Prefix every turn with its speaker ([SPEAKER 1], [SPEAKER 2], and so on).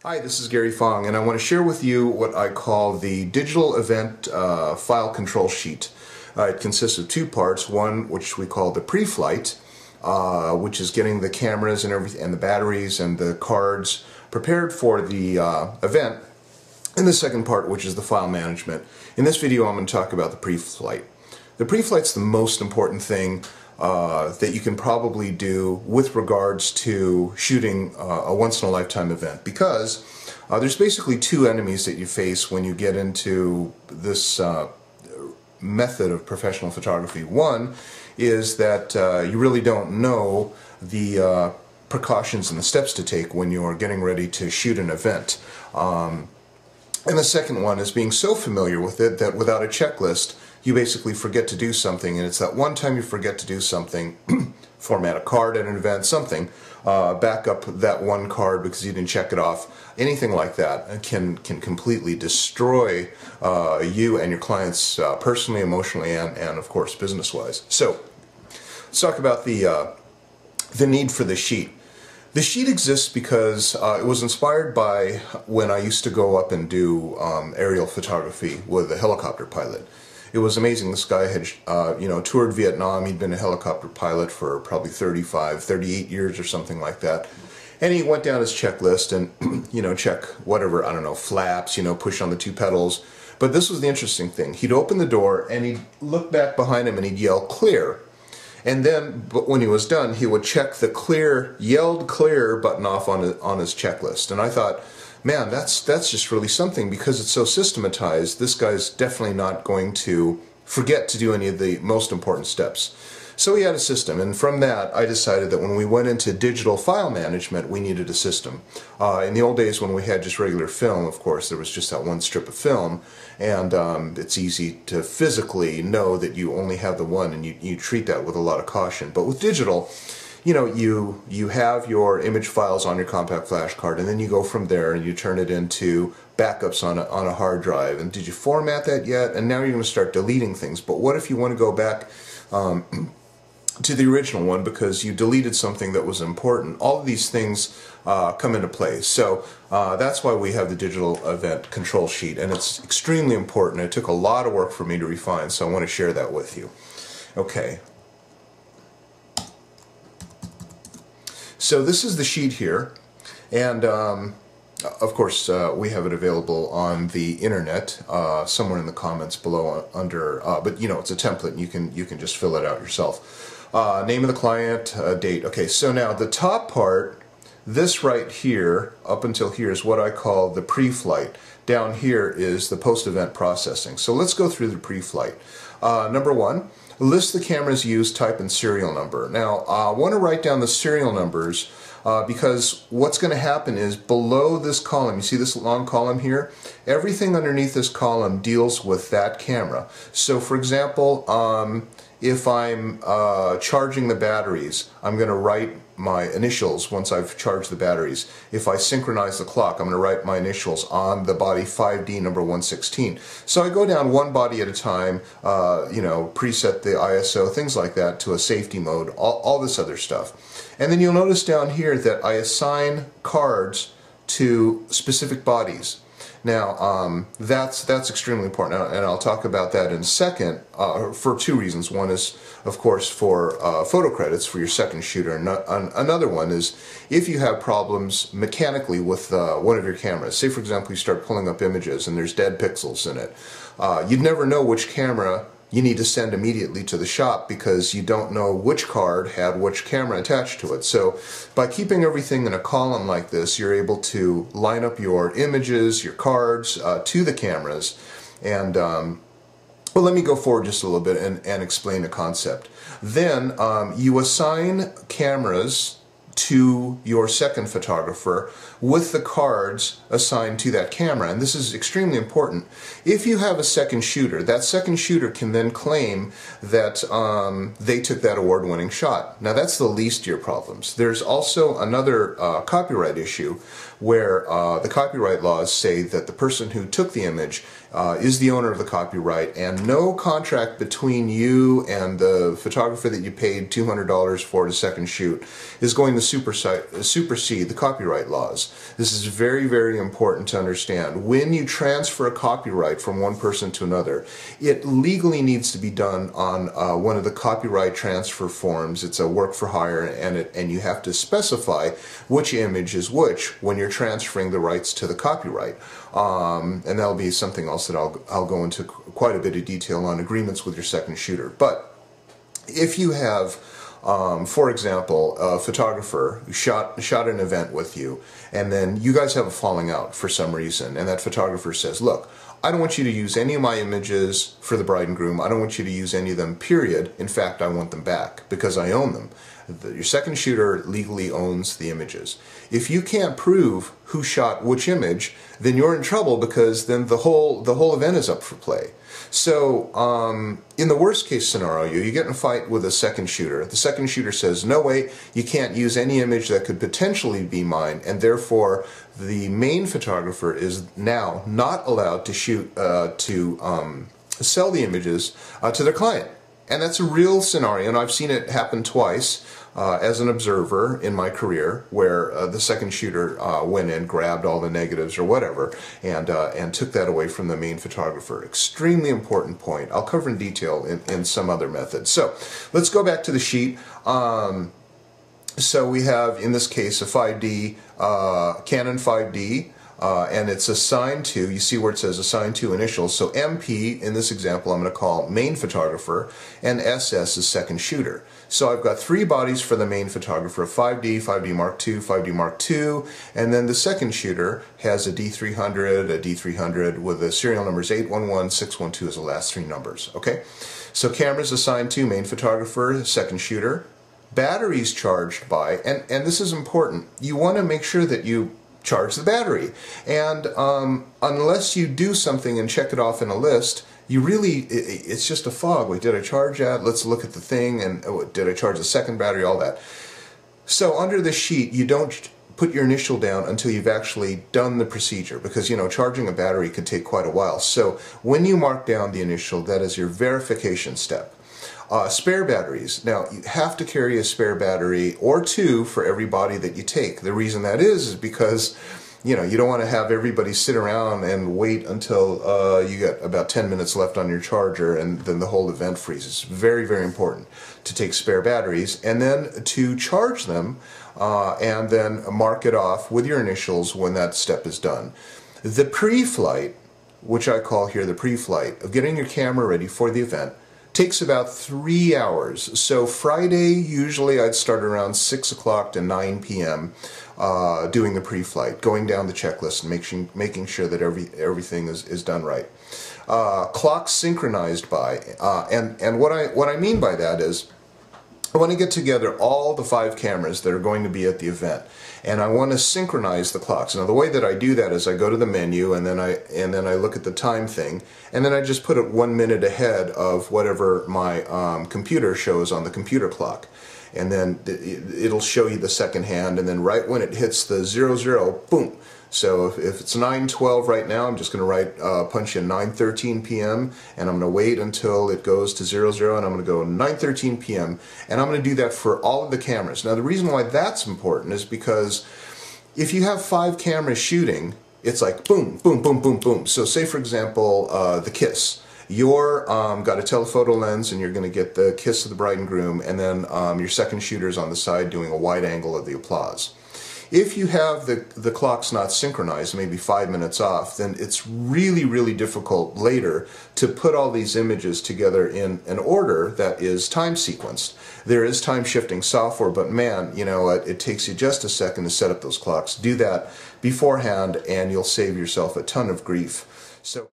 [SPEAKER 1] Hi, this is Gary Fong, and I want to share with you what I call the digital event file control sheet. It consists of two parts. One, which we call the pre-flight, which is getting the cameras and everything, and the batteries and the cards prepared for the event. And the second part, which is the file management. In this video, I'm going to talk about the pre-flight. The pre-flight's the most important thing that you can probably do with regards to shooting a once-in-a-lifetime event, because there's basically two enemies that you face when you get into this method of professional photography. One is that you really don't know the precautions and the steps to take when you're getting ready to shoot an event. And the second one is being so familiar with it that without a checklist, you basically forget to do something, and it's that one time you forget to do something, format a card at an event, something, back up that one card because you didn't check it off, anything like that can completely destroy you and your clients personally, emotionally, and of course business-wise. So let's talk about the need for the sheet. The sheet exists because it was inspired by when I used to go up and do aerial photography with a helicopter pilot. It was amazing. This guy had, toured Vietnam. He'd been a helicopter pilot for probably 38 years or something like that. And he went down his checklist and, check whatever, I don't know, flaps, push on the two pedals. But this was the interesting thing. He'd open the door and he'd look back behind him and he'd yell, "Clear." And then, but when he was done, he would check the yelled clear button off on his checklist. And I thought, man, that's just really something, because it's so systematized. This guy's definitely not going to forget to do any of the most important steps. So he had a system, and from that I decided that when we went into digital file management, we needed a system. In the old days when we had just regular film, of course, there was just that one strip of film, and it's easy to physically know that you only have the one, and you treat that with a lot of caution. But with digital, you have your image files on your compact flash card, and then you go from there and you turn it into backups on a hard drive. And did you format that yet? And now you're going to start deleting things. But what if you want to go back to the original one because you deleted something that was important? All of these things come into play. So that's why we have the digital event control sheet, and it's extremely important. It took a lot of work for me to refine, so I want to share that with you. Okay. So this is the sheet here, and of course we have it available on the internet somewhere in the comments below under, but it's a template and you can just fill it out yourself. Name of the client, date. Okay, so now the top part, this right here up until here, is what I call the pre-flight. Down here is the post-event processing. So let's go through the pre-flight. Number one, list the cameras used, type, and serial number. Now, I want to write down the serial numbers because what's going to happen is below this column, you see this long column here? Everything underneath this column deals with that camera. So, for example, if I'm charging the batteries, I'm going to write my initials once I've charged the batteries. If I synchronize the clock, I'm going to write my initials on the body 5D number 116. So I go down one body at a time, preset the ISO, things like that, to a safety mode, all this other stuff. And then you'll notice down here that I assign cards to specific bodies. Now, that's extremely important, and I'll talk about that in a second for two reasons. One is, of course, for photo credits for your second shooter. Another one is if you have problems mechanically with one of your cameras. Say, for example, you start pulling up images and there's dead pixels in it. You'd never know which camera you need to send immediately to the shop because you don't know which card had which camera attached to it. So by keeping everything in a column like this, you're able to line up your images, your cards to the cameras. And well, let me go forward just a little bit and explain the concept. Then you assign cameras to your second photographer with the cards assigned to that camera. And this is extremely important. If you have a second shooter, that second shooter can then claim that they took that award-winning shot. Now that's the least of your problems. There's also another copyright issue where the copyright laws say that the person who took the image is the owner of the copyright, and no contract between you and the photographer that you paid $200 for the second shoot is going to supersede the copyright laws. This is very, very important to understand. When you transfer a copyright from one person to another, it legally needs to be done on one of the copyright transfer forms. It's a work for hire, and you have to specify which image is which when you're transferring the rights to the copyright. And that'll be something else that I'll go into quite a bit of detail on, agreements with your second shooter. But if you have, for example, a photographer who shot an event with you, and then you guys have a falling out for some reason, and that photographer says, look, I don't want you to use any of my images for the bride and groom. I don't want you to use any of them, period. In fact, I want them back because I own them. Your second shooter legally owns the images. If you can't prove who shot which image, then you're in trouble, because then the whole event is up for play. So in the worst case scenario, you get in a fight with a second shooter. The second shooter says, no way, you can't use any image that could potentially be mine, and therefore the main photographer is now not allowed to shoot, sell the images to their client. And that's a real scenario, and I've seen it happen twice as an observer in my career, where the second shooter went in, grabbed all the negatives or whatever, and took that away from the main photographer. Extremely important point. I'll cover in detail in some other method. So let's go back to the sheet. So we have, in this case, a 5D, Canon 5D. And it's assigned to, you see where it says assigned to initials, so MP, in this example, I'm going to call main photographer, and SS is second shooter. So I've got three bodies for the main photographer, 5D, 5D Mark II, 5D Mark II, and then the second shooter has a D300 with the serial numbers 811, 612 as the last three numbers, okay? So cameras assigned to main photographer, second shooter, batteries charged by, and this is important, you want to make sure that you charge the battery, and unless you do something and check it off in a list, you really, it's just a fog. Wait, did I charge that? Let's look at the thing, and oh, did I charge the second battery? All that. So under the sheet, you don't put your initial down until you've actually done the procedure, because, you know, charging a battery could take quite a while. So when you mark down the initial, that is your verification step. Spare batteries. Now, you have to carry a spare battery or two for every body that you take. The reason that is because, you know, you don't want to have everybody sit around and wait until you get about 10 minutes left on your charger, and then the whole event freezes. Very, very important to take spare batteries, and then to charge them, and then mark it off with your initials when that step is done. The pre-flight, which I call here the pre-flight, of getting your camera ready for the event, takes about 3 hours. So Friday, usually I'd start around 6 o'clock to 9 p.m. Doing the pre-flight, going down the checklist and making sure that everything is done right. Clocks synchronized by, and what I mean by that is, I want to get together all the 5 cameras that are going to be at the event, and I want to synchronize the clocks. Now the way that I do that is I go to the menu, and then I look at the time thing, and then I just put it 1 minute ahead of whatever my computer shows on the computer clock, and then it'll show you the second hand, and then right when it hits the 00, boom. So if it's 9:12 right now, I'm just going to punch in 9:13 p.m. and I'm going to wait until it goes to 00, and I'm going to go 9:13 p.m. and I'm going to do that for all of the cameras. Now the reason why that's important is because if you have 5 cameras shooting, it's like boom, boom, boom, boom, boom. So say for example the kiss. You're got a telephoto lens, and you're going to get the kiss of the bride and groom, and then your second shooter's on the side doing a wide angle of the applause. If you have the clocks not synchronized, maybe 5 minutes off, then it's really, really difficult later to put all these images together in an order that is time sequenced. There is time shifting software, but man, you know, it takes you just a second to set up those clocks. Do that beforehand, and you'll save yourself a ton of grief. So.